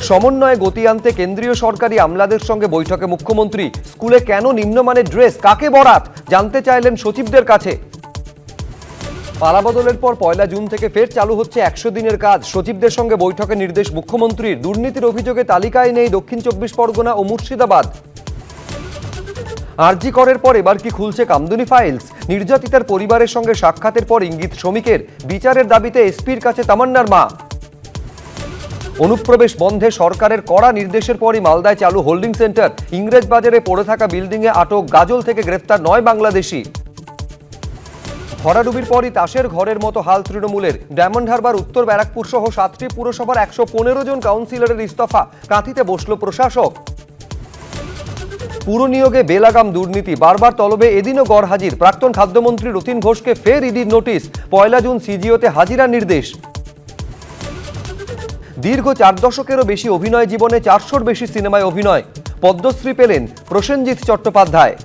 সমন্বয়ে গতি আনতে কেন্দ্রীয় সরকারি আমলাদের সঙ্গে বৈঠকে মুখ্যমন্ত্রী। স্কুলে কেন নিম্নমানের ড্রেস, কাকে বরাত জানতে চাইলেন সচিবদের কাছে। পালাবদলের পর 1 জুন থেকে ফের চালু হচ্ছে 100 দিনের কাজ। সচিবদের সঙ্গে বৈঠকে নির্দেশ মুখ্যমন্ত্রীর। দুর্নীতির অভিযোগে তালিকায় নেই দক্ষিণ 24 পরগনা ও মুর্শিদাবাদ। আরজি করের পর এবার কি খুলছে কামদুনি ফাইলস? নির্যাতিতার পরিবারের সঙ্গে সাক্ষাতের পর ইঙ্গিত শ্রমিকের। বিচারের দাবিতে এসপির কাছে তামান্নার মা। অনুপ্রবেশ বন্ধে সরকারের কড়া নির্দেশের পরই মালদায় চালু হোল্ডিং সেন্টার। ইংরেজ বাজারে পড়ে থাকা বিল্ডিংয়ে আটক, গাজল থেকে গ্রেফতার 9 বাংলাদেশি। ভরাডুবির পরই তাসের ঘরের মতো হাল তৃণমূলের। ডায়মন্ড হারবার, উত্তর ব্যারাকপুর সহ 7টি পুরসভার 115 জন কাউন্সিলরের ইস্তফা। কাঁথিতে বসল প্রশাসক। পুর নিয়োগে বেলাগাম দুর্নীতি, বারবার তলবে এদিনও গড়হাজির। প্রাক্তন খাদ্যমন্ত্রী রতিন ঘোষকে ফের ইডির নোটিশ। 1 জুন সিজিওতে হাজিরার নির্দেশ। দীর্ঘ 4 দশকেরও বেশি অভিনয় জীবনে 400-র বেশি সিনেমায় অভিনয়। পদ্মশ্রী পেলেন প্রসেনজিৎ চট্টোপাধ্যায়।